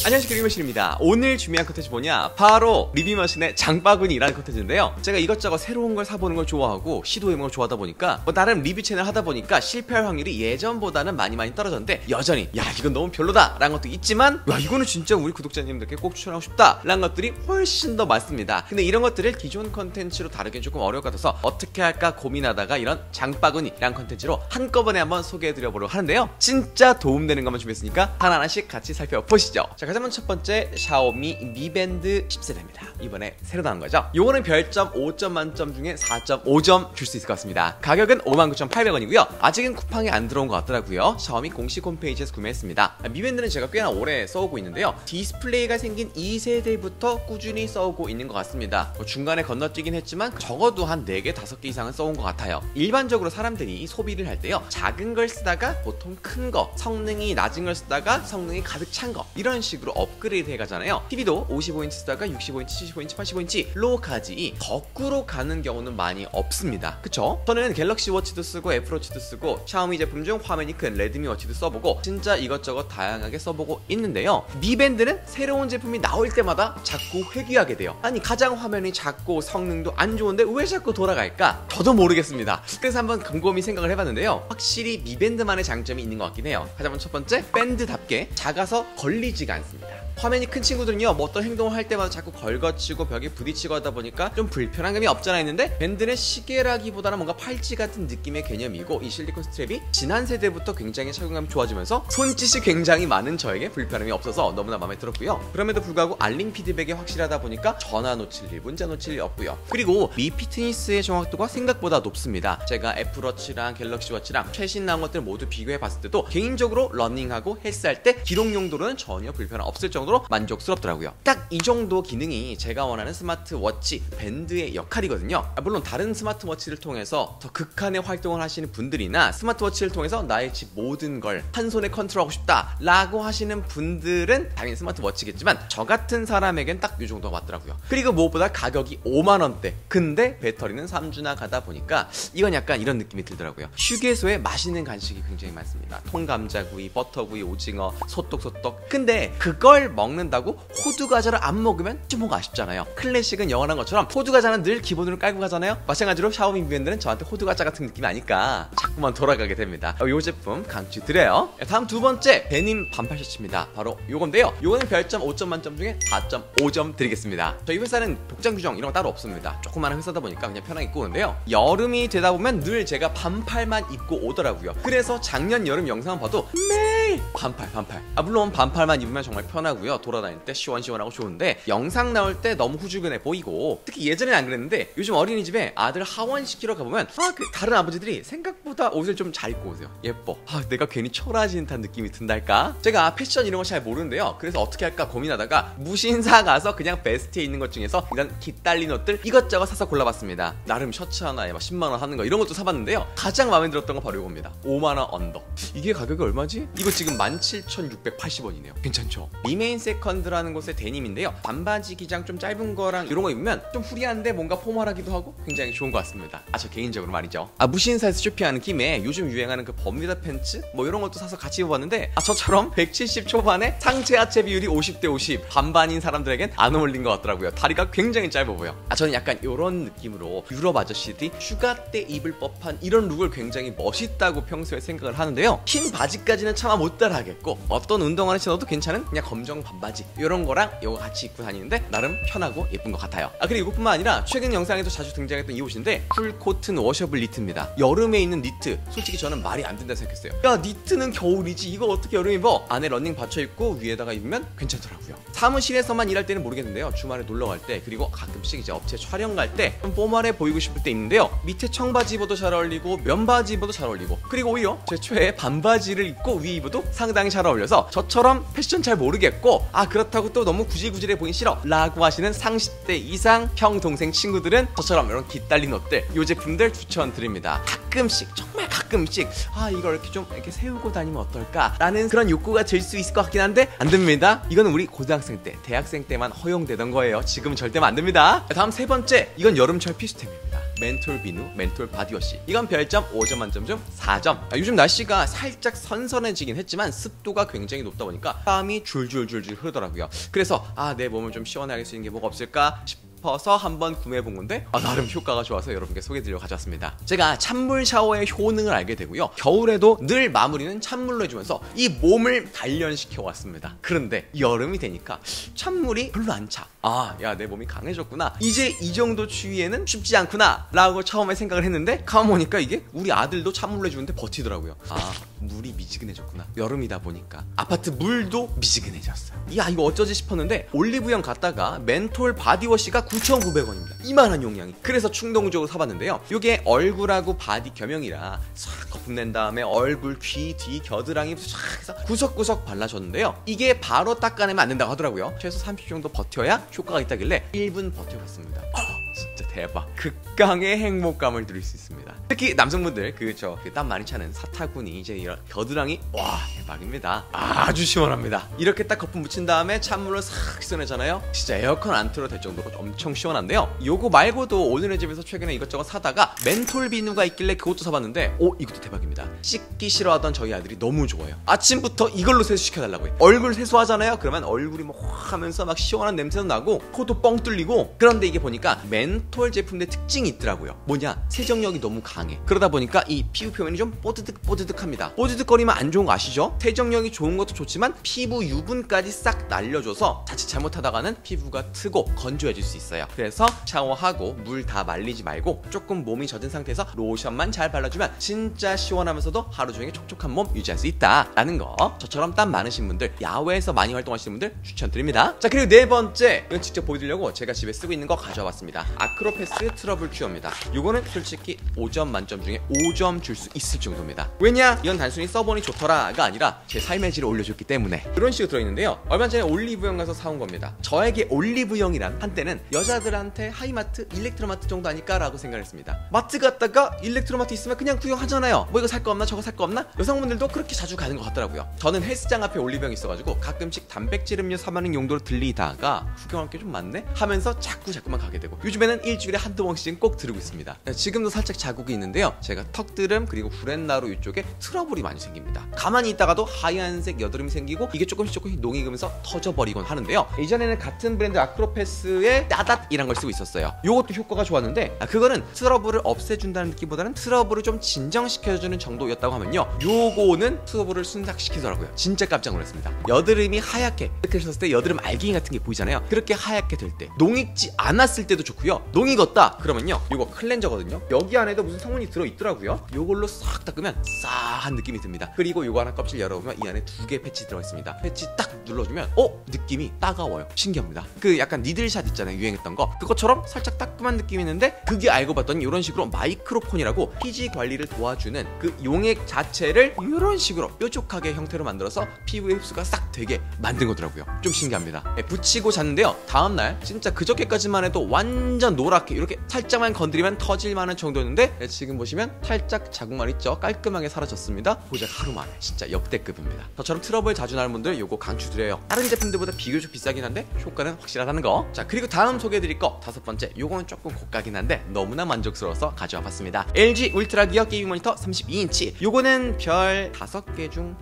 안녕하세요, 리뷰머신입니다. 오늘 준비한 컨텐츠 뭐냐? 바로 리뷰머신의 장바구니라는 컨텐츠인데요. 제가 이것저것 새로운 걸 사보는 걸 좋아하고 시도해보는 걸 좋아하다 보니까 나름 리뷰 채널 하다 보니까 실패할 확률이 예전보다는 많이 떨어졌는데 여전히 야 이건 너무 별로다 라는 것도 있지만 야 이거는 진짜 우리 구독자님들께 꼭 추천하고 싶다 라는 것들이 훨씬 더 많습니다. 근데 이런 것들을 기존 컨텐츠로 다루기는 조금 어려울 것 같아서 어떻게 할까 고민하다가 이런 장바구니라는 컨텐츠로 한꺼번에 한번 소개해드려보려고 하는데요. 진짜 도움되는 것만 준비했으니까 하나하나씩 같이 살펴보시죠. 자, 가장 먼저 첫 번째 샤오미 Mi Band 10세대입니다. 이번에 새로 나온 거죠. 요거는 별점 5점 만점 중에 4.5점 줄 수 있을 것 같습니다. 가격은 59,800원이고요. 아직은 쿠팡이 안 들어온 것 같더라고요. 샤오미 공식 홈페이지에서 구매했습니다. 미밴드는 제가 꽤나 오래 써오고 있는데요. 디스플레이가 생긴 2세대부터 꾸준히 써오고 있는 것 같습니다. 중간에 건너뛰긴 했지만 적어도 한 4개, 5개 이상은 써온 것 같아요. 일반적으로 사람들이 소비를 할 때요. 작은 걸 쓰다가 보통 큰 거, 성능이 낮은 걸 쓰다가 성능이 가득 찬 거 이런 식으로 업그레이드 해가잖아요. TV도 55인치 쓰다가 65인치, 75인치, 85인치로까지 거꾸로 가는 경우는 많이 없습니다. 그쵸? 저는 갤럭시 워치도 쓰고 애플워치도 쓰고 샤오미 제품 중 화면이 큰 레드미 워치도 써보고 진짜 이것저것 다양하게 써보고 있는데요. 미밴드는 새로운 제품이 나올 때마다 자꾸 회귀하게 돼요. 아니 가장 화면이 작고 성능도 안 좋은데 왜 자꾸 돌아갈까? 저도 모르겠습니다. 그래서 한번 곰곰이 생각을 해봤는데요. 확실히 미밴드만의 장점이 있는 것 같긴 해요. 가장 먼저 첫 번째, 밴드답게 작아서 걸리지가 않습니다. 화면이 큰 친구들은요 뭐 어떤 행동을 할 때마다 자꾸 걸거치고 벽에 부딪히고 하다 보니까 좀 불편한 감이 없잖아 했는데 밴드는 시계라기보다는 뭔가 팔찌 같은 느낌의 개념이고 이 실리콘 스트랩이 지난 세대부터 굉장히 착용감이 좋아지면서 손짓이 굉장히 많은 저에게 불편함이 없어서 너무나 마음에 들었고요. 그럼에도 불구하고 알림 피드백이 확실하다 보니까 전화 놓칠 일, 문자 놓칠 일 없고요. 그리고 미 피트니스의 정확도가 생각보다 높습니다. 제가 애플워치랑 갤럭시 워치랑 최신 나온 것들 모두 비교해 봤을 때도 개인적으로 러닝하고 헬스할 때 기록 용도로는 전혀 불편 없을 정도로 만족스럽더라고요. 딱 이 정도 기능이 제가 원하는 스마트워치 밴드의 역할이거든요. 물론 다른 스마트워치를 통해서 더 극한의 활동을 하시는 분들이나 스마트워치를 통해서 나의 집 모든 걸 한 손에 컨트롤하고 싶다 라고 하시는 분들은 당연히 스마트워치겠지만 저 같은 사람에겐 딱 이 정도가 맞더라고요. 그리고 무엇보다 가격이 5만원대 근데 배터리는 3주나 가다 보니까 이건 약간 이런 느낌이 들더라고요. 휴게소에 맛있는 간식이 굉장히 많습니다. 통감자구이, 버터구이, 오징어, 소떡소떡. 근데 그걸 먹는다고 호두과자를 안 먹으면 좀 뭔가 아쉽잖아요. 클래식은 영원한 것처럼 호두과자는 늘 기본으로 깔고 가잖아요. 마찬가지로 샤오미 미밴드는 저한테 호두과자 같은 느낌이 아니까 자꾸만 돌아가게 됩니다. 이 제품 강추드려요. 다음 두 번째 데님 반팔 셔츠입니다. 바로 요건데요. 요거는 별점 5점 만점 중에 4.5점 드리겠습니다. 저희 회사는 복장 규정 이런 거 따로 없습니다. 조그마한 회사다 보니까 그냥 편하게 입고 오는데요. 여름이 되다 보면 늘 제가 반팔만 입고 오더라고요. 그래서 작년 여름 영상 봐도 매일 반팔. 물론 반팔만 입으면 정말 편하고요. 돌아다닐 때 시원시원하고 좋은데 영상 나올 때 너무 후줄근해 보이고 특히 예전엔 안 그랬는데 요즘 어린이집에 아들 하원시키러 가보면 다른 아버지들이 생각보다 옷을 좀 잘 입고 오세요. 예뻐. 내가 괜히 초라해진 듯한 느낌이 든달까? 제가 패션 이런 거 잘 모르는데요. 그래서 어떻게 할까 고민하다가 무신사 가서 그냥 베스트에 있는 것 중에서 이런 깃달린 옷들 이것저것 사서 골라봤습니다. 나름 셔츠 하나에 막 10만원 하는 거 이런 것도 사봤는데요. 가장 마음에 들었던 거 바로 이겁니다. 5만원 언더. 이게 가격이 얼마지? 이거 지금 17,680원이네요. 괜찮죠? 리메인 세컨드라는 곳의 데님인데요. 반바지 기장 좀 짧은 거랑 이런 거 입으면 좀 후리한데 뭔가 포멀하기도 하고 굉장히 좋은 것 같습니다. 저 개인적으로 말이죠. 무신사에서 쇼핑하는 김에 요즘 유행하는 그 버뮤다 팬츠 뭐 이런 것도 사서 같이 입어봤는데 저처럼 170 초반에 상체 하체 비율이 50대 50 반반인 사람들에겐 안 어울린 것 같더라고요. 다리가 굉장히 짧아 보여. 저는 약간 이런 느낌으로 유럽 아저씨들이 휴가 때 입을 법한 이런 룩을 굉장히 멋있다고 평소에 생각을 하는데요. 흰 바지까지는 차마 못 따라하겠고 어떤 운동화를 신어도 괜찮은 그냥 검정 반바지 이런 거랑 이거 같이 입고 다니는데 나름 편하고 예쁜 것 같아요. 그리고 이것뿐만 아니라 최근 영상에도 자주 등장했던 이 옷인데 풀코튼 워셔블 니트입니다. 여름에 입는 니트 솔직히 저는 말이 안 된다 생각했어요. 야 니트는 겨울이지 이거 어떻게 여름에 입어? 안에 러닝 받쳐 입고 위에다가 입으면 괜찮더라고요. 사무실에서만 일할 때는 모르겠는데요. 주말에 놀러 갈 때 그리고 가끔씩 이제 업체 촬영 갈 때 좀 포멀해 보이고 싶을 때 입는데요. 밑에 청바지 입어도 잘 어울리고 면바지 입어도 잘 어울리고 그리고 오히려 제 최애 반바지를 입고 위에 입어도 상당히 잘 어울려서 저처럼 패션 잘 모르겠고 그렇다고 또 너무 구질구질해 보긴 싫어 라고 하시는 30대 이상 형 동생 친구들은 저처럼 이런 깃달린 옷들 이 제품들 추천드립니다. 가끔씩 정말 가끔씩 이걸 이렇게 좀 이렇게 세우고 다니면 어떨까 라는 그런 욕구가 들 수 있을 것 같긴 한데 안 됩니다. 이거는 우리 고등학생 때 대학생 때만 허용되던 거예요. 지금은 절대 안 됩니다. 다음 세 번째 이건 여름철 필수템입니다. 멘톨 비누 멘톨 바디워시. 이건 별점 5점 만점 중 4점. 요즘 날씨가 살짝 선선해지긴 했지만 습도가 굉장히 높다 보니까 땀이 줄줄줄줄 흐르더라고요. 그래서 내 몸을 좀 시원하게 할 수 있는 게 뭐가 없을까 싶어서 한번 구매해본 건데 나름 효과가 좋아서 여러분께 소개해드리려고 가져왔습니다. 제가 찬물 샤워의 효능을 알게 되고요, 겨울에도 늘 마무리는 찬물로 해주면서 이 몸을 단련시켜 왔습니다. 그런데 여름이 되니까 찬물이 별로 안 차. 야, 내 몸이 강해졌구나, 이제 이 정도 추위에는 쉽지 않구나 라고 처음에 생각을 했는데 가만 보니까 이게 우리 아들도 찬물로 해주는데 버티더라고요. 물이 미지근해졌구나. 여름이다 보니까 아파트 물도 미지근해졌어요. 이거 어쩌지 싶었는데 올리브영 갔다가 멘톨 바디워시가 9,900원입니다. 이만한 용량이. 그래서 충동적으로 사봤는데요, 이게 얼굴하고 바디 겸용이라 싹 거품 낸 다음에 얼굴, 귀, 뒤, 겨드랑이 싹 해서 구석구석 발라줬는데요, 이게 바로 닦아내면 안 된다고 하더라고요. 최소 30분 정도 버텨야 효과가 있다길래 1분 버텨봤습니다. 진짜 대박. 극강의 행복감을 누릴 수 있습니다. 특히 남성분들 땀 많이 차는 사타구니, 이제 이런 겨드랑이, 대박입니다. 아주 시원합니다. 이렇게 딱 거품 묻힌 다음에 찬물로 싹 씻어내잖아요. 진짜 에어컨 안 틀어도 될 정도로 엄청 시원한데요, 요거 말고도 오늘의 집에서 최근에 이것저것 사다가 멘톨 비누가 있길래 그것도 사봤는데 이것도 대박입니다. 씻기 싫어하던 저희 아들이 너무 좋아요. 아침부터 이걸로 세수시켜달라고 해요. 얼굴 세수하잖아요, 그러면 얼굴이 확 하면서 막 시원한 냄새도 나고 코도 뻥 뚫리고. 그런데 이게 보니까 멘톨 제품의 특징이 있더라고요. 뭐냐, 세정력이 너무 강해. 그러다 보니까 이 피부 표면이 좀 뽀드득뽀드득합니다. 뽀드득거리면 안 좋은 거 아시죠? 세정력이 좋은 것도 좋지만 피부 유분까지 싹 날려줘서 자칫 잘못하다가는 피부가 트고 건조해질 수 있어요. 그래서 샤워하고 물 다 말리지 말고 조금 몸이 젖은 상태에서 로션만 잘 발라주면 진짜 시원하면서도 하루 종일 촉촉한 몸 유지할 수 있다라는 거, 저처럼 땀 많으신 분들, 야외에서 많이 활동하시는 분들 추천드립니다. 자, 그리고 네 번째, 이건 직접 보여드리려고 제가 집에 쓰고 있는 거 가져와 봤습니다. 아크로패스 트러블 큐어입니다. 이거는 솔직히 5점 만점 중에 5점 줄 수 있을 정도입니다. 왜냐, 이건 단순히 써보니 좋더라가 아니라 제 삶의 질을 올려줬기 때문에. 이런 식으로 들어있는데요, 얼마 전에 올리브영 가서 사온 겁니다. 저에게 올리브영이란 한때는 여자들한테 하이마트, 일렉트로마트 정도 아닐까라고 생각을 했습니다. 마트 갔다가 일렉트로마트 있으면 그냥 구경하잖아요. 뭐 이거 살 거 없나 저거 살 거 없나. 여성분들도 그렇게 자주 가는 것 같더라고요. 저는 헬스장 앞에 올리브영이 있어가지고 가끔씩 단백질 음료 사마는 용도로 들리다가 구경할 게 좀 많네 하면서 자꾸만 가게 되고, 요즘에는 일주일에 한두 번씩은 꼭 들고 있습니다. 지금도 살짝 자국이 있는데요, 제가 턱드름 그리고 구렛나루 이쪽에 트러블이 많이 생깁니다. 가만히 있다가도 하얀색 여드름이 생기고 이게 조금씩 농익으면서 터져버리곤 하는데요, 이전에는 같은 브랜드 아크로패스의 따닷이란 걸 쓰고 있었어요. 요것도 효과가 좋았는데 그거는 트러블을 없애준다는 느낌보다는 트러블을 좀 진정시켜주는 정도였다고 하면요, 요거는 트러블을 순삭시키더라고요. 진짜 깜짝 놀랐습니다. 여드름이 하얗게 이렇게 하셨을 때 여드름 알갱이 같은 게 보이잖아요. 그렇게 하얗게 될 때, 농익지 않았을 때도 좋고요, 농익었다 그러면요, 요거 클렌저거든요. 여기 안에도 무슨 성분이 들어있더라고요. 요걸로 싹 닦으면 싸한 느낌이 듭니다. 그리고 요거 하나 껍질 열어보면 이 안에 2개 패치 들어있습니다. 패치 딱 눌러주면 느낌이 따가워요. 신기합니다. 약간 니들샷 있잖아요, 유행했던 거. 그것처럼 살짝 따끔한 느낌이 있는데, 그게 알고 봤더니 이런 식으로 마이크로콘이라고 피지 관리를 도와주는 그 용액 자체를 이런 식으로 뾰족하게 형태로 만들어서 피부의 흡수가 싹 되게 만든 거더라고요. 좀 신기합니다. 붙이고 잤는데요, 다음날 진짜 그저께까지만 해도 완전 노랗게 이렇게 살짝만 건드리면 터질 만한 정도였는데, 지금 보시면 살짝 자국만 있죠, 깔끔하게 사라졌습니다. 고작 하루 만에. 진짜 역대급입니다. 저처럼 트러블 자주 나는 분들 요거 강추드려요. 다른 제품들보다 비교적 비싸긴 한데 효과는 확실하다는 거. 자, 그리고 다음 소개해드릴 거 5번째, 요거는 조금 고가긴 한데 너무나 만족스러워서 가져와 봤습니다. LG 울트라 기어 게이밍 모니터 32인치. 요거는 별 5개 중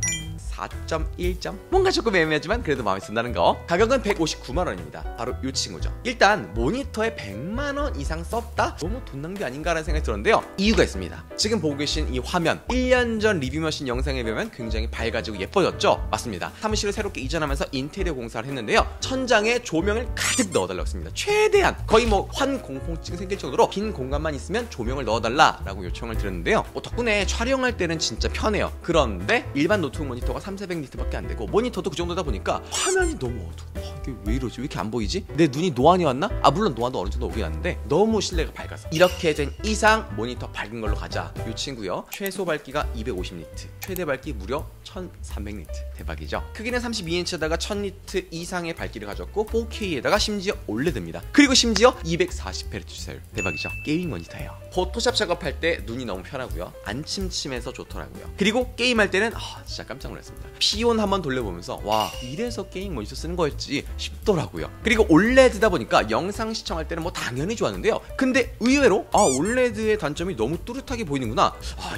4.1점? 뭔가 조금 애매하지만 그래도 마음에 든다는 거. 가격은 159만원입니다. 바로 이 친구죠. 일단 모니터에 100만원 이상 썼다? 너무 돈 낭비 아닌가라는 생각이 들었는데요, 이유가 있습니다. 지금 보고 계신 이 화면, 1년 전 리뷰머신 영상에 비하면 굉장히 밝아지고 예뻐졌죠? 맞습니다. 사무실을 새롭게 이전하면서 인테리어 공사를 했는데요, 천장에 조명을 가득 넣어달라고 했습니다. 최대한 거의 환공포증 생길 정도로 빈 공간만 있으면 조명을 넣어달라고 요청을 드렸는데요, 덕분에 촬영할 때는 진짜 편해요. 그런데 일반 노트북 모니터가 3,400니트밖에 안 되고 모니터도 그 정도다 보니까 화면이 너무 어두워. 이게 왜 이러지? 왜 이렇게 안 보이지? 내 눈이 노안이 왔나? 물론 노안도 어느 정도 오긴 왔는데 너무 실내가 밝아서. 이렇게 된 이상 모니터 밝은 걸로 가자. 이 친구요, 최소 밝기가 250니트, 최대 밝기 무려 1,300니트. 대박이죠? 크기는 32인치에다가 1000니트 이상의 밝기를 가졌고 4K에다가 심지어 OLED입니다. 그리고 심지어 240Hz. 대박이죠? 게이밍 모니터예요. 포토샵 작업할 때 눈이 너무 편하고요, 안 침침해서 좋더라고요. 그리고 게임할 때는 진짜 깜짝 놀랐습니다. 피온 한번 돌려보면서 와, 이래서 게임 모니터 쓰는 거였지 싶더라고요. 그리고 올레드다 보니까 영상 시청할 때는 뭐 당연히 좋았는데요. 근데 의외로 올레드의 단점이 너무 뚜렷하게 보이는구나,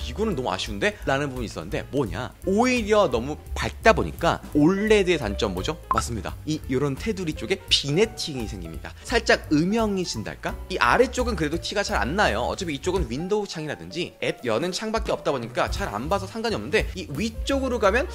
이거는 너무 아쉬운데? 라는 부분이 있었는데, 뭐냐, 오히려 너무 밝다 보니까 올레드의 단점 뭐죠? 맞습니다. 이런 테두리 쪽에 비네팅이 생깁니다. 살짝 음영이 진달까? 이 아래쪽은 그래도 티가 잘 안 나요. 어차피 이쪽은 윈도우 창이라든지 앱 여는 창밖에 없다 보니까 잘 안 봐서 상관이 없는데, 이 위쪽으로 가면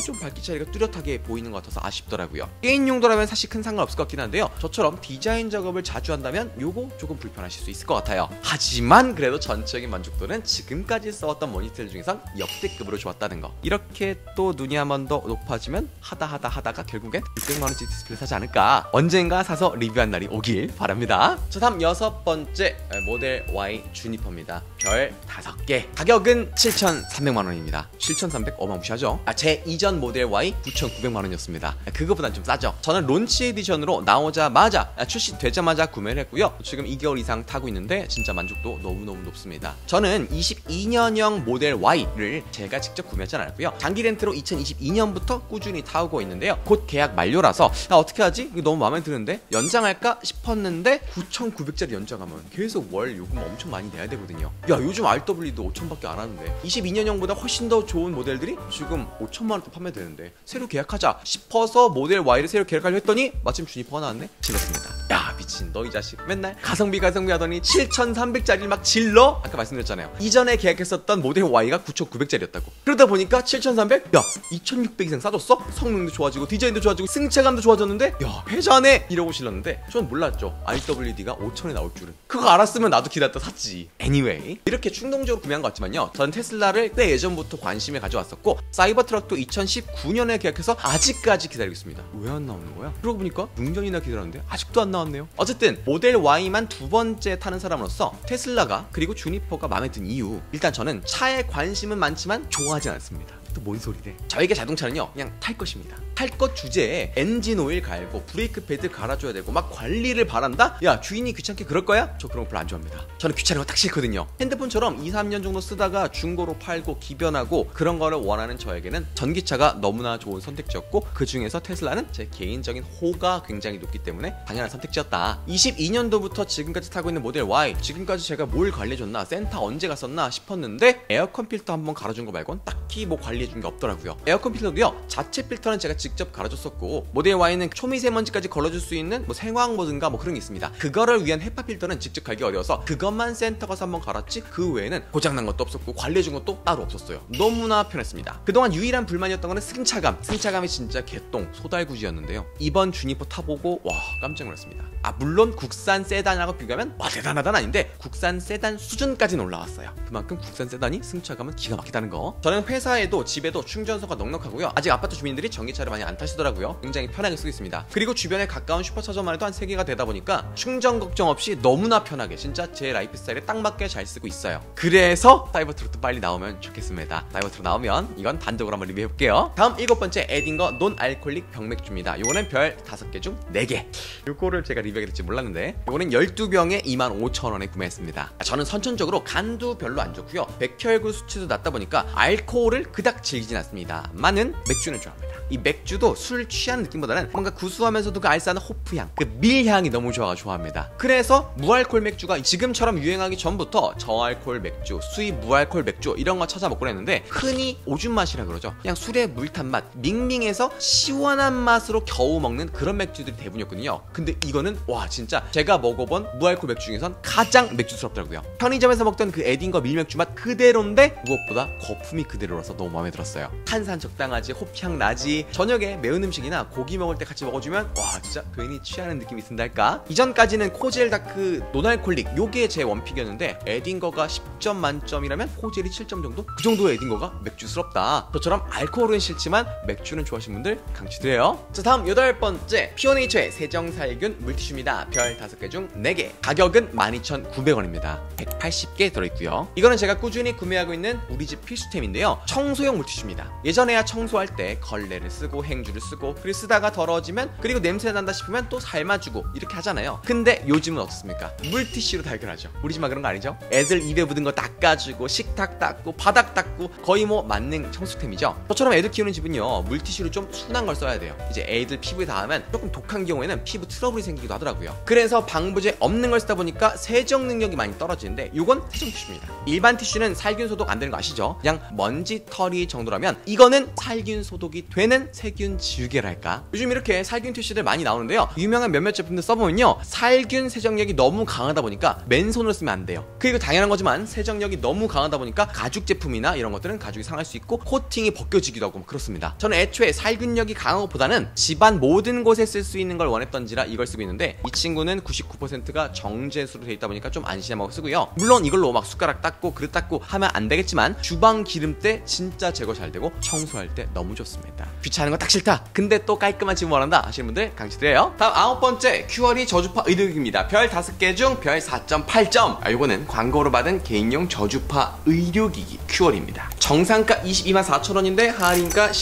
좀 밝기 차이가 뚜렷하게 보이는 것 같아서 아쉽더라고요. 게임 용도라면 사실 큰 상관없을 것 같긴 한데요, 저처럼 디자인 작업을 자주 한다면 요거 조금 불편하실 수 있을 것 같아요. 하지만 그래도 전적인 만족도는 지금까지 써왔던 모니터들 중에선 역대급으로 좋았다는 거. 이렇게 또 눈이 한 번 더 높아지면 하다가 결국엔 600만원짜리 디스플레이 사지 않을까. 언젠가 사서 리뷰한 날이 오길 바랍니다. 자, 다음 6번째 모델 Y 주니퍼입니다. 별 5개. 가격은 7,300만원입니다 7,300 어마무시하죠. 제 이전 모델 Y 9,900만원이었습니다 그거보단 좀 싸죠. 저는 론치 에디션으로 나오자마자, 출시되자마자 구매를 했고요. 지금 2개월 이상 타고 있는데 진짜 만족도 너무너무 높습니다. 저는 22년형 모델 Y를 제가 직접 구매하지 않았고요. 장기 렌트로 2022년부터 꾸준히 타오고 있는데요. 곧 계약 만료라서 어떻게 하지? 이거 너무 마음에 드는데 연장할까 싶었는데, 9,900짜리 연장하면 계속 월 요금 엄청 많이 내야 되거든요. 야, 요즘 RW도 5,000밖에 안 하는데 22년형보다 훨씬 더 좋은 모델들이 지금 5,000만원대 판매되는데 새로 계약하자 싶어서 모델 Y를 새로 계약하려 했더니 마침 주니퍼가 나왔네? 질렀습니다. 야, 미친 너 이 자식, 맨날 가성비 하더니 7,300짜리를 막 질러? 아까 말씀드렸잖아요. 이전에 계약했었던 모델 Y가 9,900짜리였다고. 그러다 보니까 7,300? 야, 2,600 이상 싸졌어? 성능도 좋아지고 디자인도 좋아지고 승차감도 좋아졌는데, 야, 회자네? 이러고 질렀는데 전 몰랐죠, RWD가 5,000에 나올 줄은. 그거 알았으면 나도 기다렸다 샀지. Anyway, 이렇게 충동적으로 구매한 것 같지만요, 저는 테슬라를 꽤 예전부터 관심을 가져왔었고, 사이버트럭도 2019년에 계약해서 아직까지 기다리고 있습니다. 왜 안 나오는 거야? 그러고 보니까 6년이나 기다렸는데 아직도 안 나왔네요. 어쨌든 모델 Y만 2번째 타는 사람으로서 테슬라가 그리고 주니퍼가 마음에 든 이유, 일단 저는 차에 관심은 많지만 좋아하지 않습니다. 또 뭔 소리래? 저에게 자동차는요, 그냥 탈 것입니다. 탈 것 주제에 엔진 오일 갈고 브레이크 패드 갈아줘야 되고 막 관리를 바란다? 야, 주인이 귀찮게 그럴 거야? 저 그런 거 별로 안 좋아합니다. 저는 귀찮은 거 딱 싫거든요. 핸드폰처럼 2, 3년 정도 쓰다가 중고로 팔고 기변하고 그런 거를 원하는 저에게는 전기차가 너무나 좋은 선택지였고, 그 중에서 테슬라는 제 개인적인 호가 굉장히 높기 때문에 당연한 선택지였다. 22년도부터 지금까지 타고 있는 모델 Y, 지금까지 제가 뭘 관리해줬나, 센터 언제 갔었나 싶었는데 에어컨 필터 한번 갈아준 거 말곤 딱히 뭐 관리해준 게 없더라고요. 에어컨 필터도요, 자체 필터는 제가 직접 갈아줬었고, 모델 Y는 초미세먼지까지 걸러줄 수 있는 뭐 생화학 모드인가 뭐 그런 게 있습니다. 그거를 위한 헤파 필터는 직접 갈기 어려워서 그것만 센터 가서 한번 갈았지, 그 외에는 고장난 것도 없었고 관리해준 것도 따로 없었어요. 너무나 편했습니다. 그동안 유일한 불만이었던 거는 승차감이 진짜 개똥 소달구지였는데요, 이번 주니퍼 타보고 와, 깜짝 놀랐습니다. 물론 국산 세단하고 비교하면 와 대단하다는 아닌데, 국산 세단 수준까지는 올라왔어요. 그만큼 국산 세단이 승차감은 기가 막히다는 거. 저는 회사에도 집에도 충전소가 넉넉하고요. 아직 아파트 주민들이 전기차를 많이 안 타시더라고요. 굉장히 편하게 쓰고 있습니다. 그리고 주변에 가까운 슈퍼차점만 해도 한 3개가 되다 보니까 충전 걱정 없이 너무나 편하게 진짜 제 라이프 스타일에 딱 맞게 잘 쓰고 있어요. 그래서 사이버트럭도 빨리 나오면 좋겠습니다. 사이버트럭 나오면 이건 단독으로 한번 리뷰해볼게요. 다음 7번째 에딩거 논 알콜릭 병맥주입니다. 요거는 별 5개 중 4개. 요거를 제가 리뷰하게 될지 몰랐는데, 요거는 12병에 25,000원에 구매했습니다. 저는 선천적으로 간도 별로 안 좋고요, 백혈구 수치도 낮다 보니까 알코올을 그닥 즐기진 않습니다. 많은 맥주는 좋아합니다. 이 맥주도 술 취하는 느낌보다는 뭔가 구수하면서도 그 알싸한 호프향, 그 밀향이 너무 좋아합니다. 그래서 무알콜 맥주가 지금처럼 유행하기 전부터 저알콜 맥주, 수입 무알콜 맥주 이런 거 찾아 먹곤 했는데, 흔히 오줌 맛이라 그러죠. 그냥 술에 물탄 맛, 밍밍해서 시원한 맛으로 겨우 먹는 그런 맥주들이 대부분이었거든요. 근데 이거는 와, 진짜 제가 먹어본 무알콜 맥주 중에선 가장 맥주스럽더라고요. 편의점에서 먹던 그 에딩거 밀맥주 맛 그대로인데 무엇보다 거품이 그대로라서 너무 마음에 들었어요. 탄산 적당하지, 호프향 나지. 저녁에 매운 음식이나 고기 먹을 때 같이 먹어주면 와, 진짜 괜히 취하는 느낌이 든달까. 이전까지는 코젤 다크 논알콜릭 요게 제 원픽이었는데, 에딩거가 10점 만점이라면 코젤이 7점 정도? 그 정도의 에딩거가 맥주스럽다. 저처럼 알코올은 싫지만 맥주는 좋아하시는 분들 강추드려요. 자, 다음 8번째 피어네이처의 세정살균 물티슈입니다. 별 5개 중 4개. 가격은 12,900원입니다 180개 들어있고요. 이거는 제가 꾸준히 구매하고 있는 우리 집 필수템인데요, 청소용 물티슈입니다. 예전에야 청소할 때 걸레를 쓰고 행주를 쓰고 그리고 쓰다가 더러워지면 그리고 냄새 난다 싶으면 또 삶아주고 이렇게 하잖아요. 근데 요즘은 어떻습니까? 물티슈로 다 해결하죠. 우리 집만 그런 거 아니죠? 애들 입에 묻은 거 닦아주고 식탁 닦고 바닥 닦고 거의 뭐 만능 청소템이죠. 저처럼 애들 키우는 집은요 물티슈를 좀 순한 걸 써야 돼요. 이제 애들 피부에 닿으면 조금 독한 경우에는 피부 트러블이 생기기도 하더라고요. 그래서 방부제 없는 걸 쓰다 보니까 세정 능력이 많이 떨어지는데 이건 세정 티슈입니다. 일반 티슈는 살균 소독 안 되는 거 아시죠? 그냥 먼지 털이 정도라면 이거는 살균 소독이 되는 세균 지우개랄까. 요즘 이렇게 살균 티슈들 많이 나오는데요. 유명한 몇몇 제품들 써보면요 살균 세정력이 너무 강하다 보니까 맨손으로 쓰면 안 돼요. 그리고 당연한 거지만 세정력이 너무 강하다 보니까 가죽 제품이나 이런 것들은 가죽이 상할 수 있고 코팅이 벗겨지기도 하고 그렇습니다. 저는 애초에 살균력이 강한 것보다는 집안 모든 곳에 쓸 수 있는 걸 원했던지라 이걸 쓰고 있는데 이 친구는 99%가 정제수로 돼 있다 보니까 좀 안심하고 쓰고요. 물론 이걸로 막 숟가락 닦고 그릇 닦고 하면 안 되겠지만 주방 기름때 진짜 제거 잘 되고 청소할 때 너무 좋습니다. 귀찮은 거 딱 싫다 근데 또 깔끔한 집을 원한다 하시는 분들 강추드려요. 다음 9번째 큐어리 저주파 의료기기입니다. 별 5개 중 별 4.8점. 요거는 광고로 받은 개인용 저주파 의료기기 큐어리입니다. 정상가 224,000원인데 할인가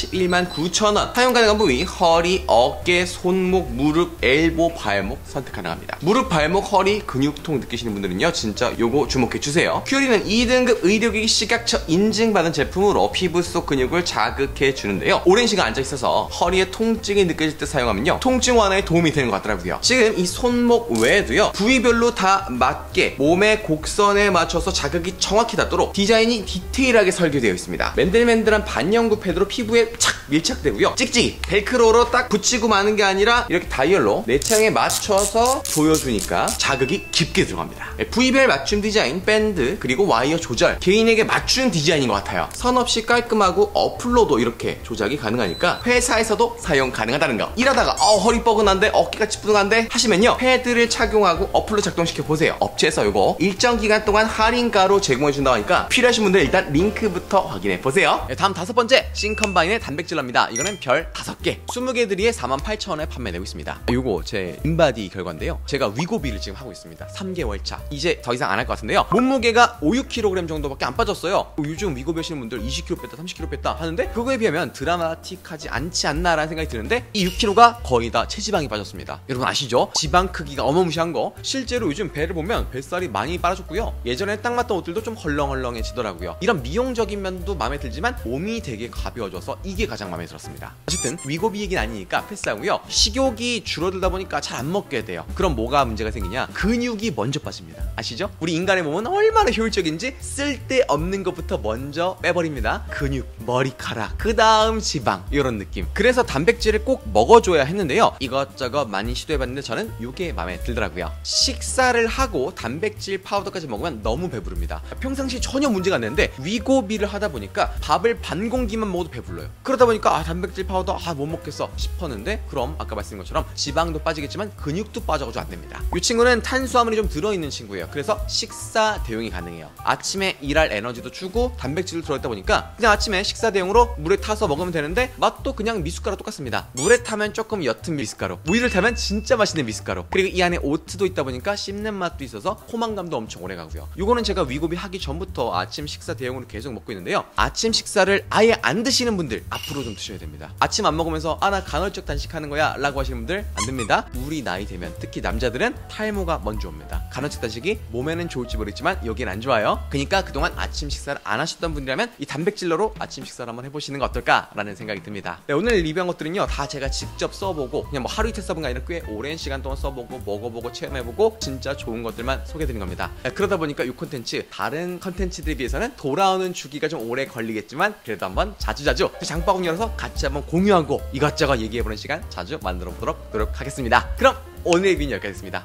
119,000원. 사용 가능한 부위 허리, 어깨, 손목, 무릎, 엘보, 발목 선택 가능합니다. 무릎, 발목, 허리 근육통 느끼시는 분들은요 진짜 요거 주목해주세요. 큐어리는 2등급 의료기기 식약처 인증받은 제품으로 피부 속 근육을 자극해 주는데요. 오랜 시간 앉아있어서 허리에 통증이 느껴질 때 사용하면요 통증 완화에 도움이 되는 것 같더라고요. 지금 이 손목 외에도요 부위별로 다 맞게 몸의 곡선에 맞춰서 자극이 정확히 닿도록 디자인이 디테일하게 설계되어 있습니다. 맨들맨들한 반영구 패드로 피부에 착 밀착되고요. 찍찍이 벨크로로 딱 붙이고 마는 게 아니라 이렇게 다이얼로 내 체형에 맞춰서 조여주니까 자극이 깊게 들어갑니다. 부위별 맞춤 디자인, 밴드, 그리고 와이어 조절 개인에게 맞춘 디자인인 것 같아요. 선 없이 깔끔하고 어플로도 이렇게 조작이 가능하니까 회사에서도 사용 가능하다는 거. 일하다가 허리 뻐근한데 어깨가 찌뿌둥한데 하시면요 패드를 착용하고 어플로 작동시켜 보세요. 업체에서 이거 일정 기간 동안 할인가로 제공해 준다고 하니까 필요하신 분들 일단 링크부터 확인해 보세요. 다음 5번째 싱컨바인의 단백질러입니다. 이거는 별 5개 20개들이에 48,000원에 판매되고 있습니다. 요거 제 인바디 결과인데요. 제가 위고비를 지금 하고 있습니다. 3개월 차. 이제 더 이상 안 할 것 같은데요. 몸무게가 5, 6kg 정도밖에 안 빠졌어요. 요즘 위고비 하시는 분들 20kg 뺐다 30kg 뺐다 하는데 그거에 비하면 드라마틱하지 않지 않나라는 생각이 드는데 이 6kg가 거의 다 체지방이 빠졌습니다. 여러분 아시죠? 지방 크기가 어마무시한 거. 실제로 요즘 배를 보면 뱃살이 많이 빠졌고요. 예전에 딱 맞던 옷들도 좀 헐렁헐렁해지더라고요. 이런 미용적인 면도 마음에 들지만 몸이 되게 가벼워져서 이게 가장 마음에 들었습니다. 어쨌든 위고비 얘기는 아니니까 패스하고요. 식욕이 줄어들다 보니까 잘 안 먹게 돼요. 그럼 뭐가 문제가 생기냐? 근육이 먼저 빠집니다. 아시죠? 우리 인간의 몸은 얼마나 효율적인지 쓸데없는 것부터 먼저 빼버립니다. 근육, 머리카락, 그 다음 지방 이런 느낌. 그래서 단백질을 꼭 먹어줘야 했는데요. 이것저것 많이 시도해봤는데 저는 이게 마음에 들더라고요. 식사를 하고 단백질 파우더까지 먹으면 너무 배부릅니다. 평상시 전혀 문제가 안 되는데 위고비를 하다 보니까 밥을 반 공기만 먹어도 배불러요. 그러다 보니까 단백질 파우더 못 먹겠어 싶었는데 그럼 아까 말씀드린 것처럼 지방도 빠지겠지만 근육도 빠져가지고 안 됩니다. 이 친구는 탄수화물이 좀 들어있는 친구예요. 그래서 식사 대용이 가능해요. 아침에 일할 에너지도 주고 단백질도 들어있다 보니까 그냥 아침에 식사 대용으로 물에 타서 먹으면 되는데 맛도 그냥 미숫가루 똑같습니다. 물에 타면 조금 옅은 미숫가루, 우유를 타면 진짜 맛있는 미숫가루, 그리고 이 안에 오트도 있다 보니까 씹는 맛도 있어서 포만감도 엄청 오래 가고요. 이거는 제가 위고비 하기 전부터 아침 식사 대용으로 계속 먹고 있는데요. 아침 식사를 아예 안 드시는 분들 앞으로 좀 드셔야 됩니다. 아침 안 먹으면서 나 간헐적 단식하는 거야 라고 하시는 분들 안 됩니다. 우리 나이 되면 특히 남자들은 탈모가 먼저 옵니다. 간헐적 단식이 몸에는 좋을지 모르겠지만 여긴 안 좋아요. 그러니까 그동안 아침 식사를 안 하셨던 분이라면 이 단백질러로 아침 식사를 한번 해보시는 거 어떨까라는 생각이 듭니다. 네, 오늘 리뷰한 것들은요 다 제가 직접 써보고 그냥 뭐 하루 이틀 써본 게 아니라 꽤 오랜 시간 동안 써보고 먹어보고 체험해보고 진짜 좋은 것들만 소개해드린 겁니다. 네, 그러다 보니까 이 콘텐츠 다른 콘텐츠들에 비해서는 돌아오는 주기가 좀 오래 걸리겠지만 그래도 한번 자주자주 장바구니 열어서 같이 한번 공유하고 이것저것 얘기해보는 시간 자주 만들어 보도록 노력하겠습니다. 그럼 오늘의 리뷰는 여기까지였습니다.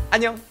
안녕.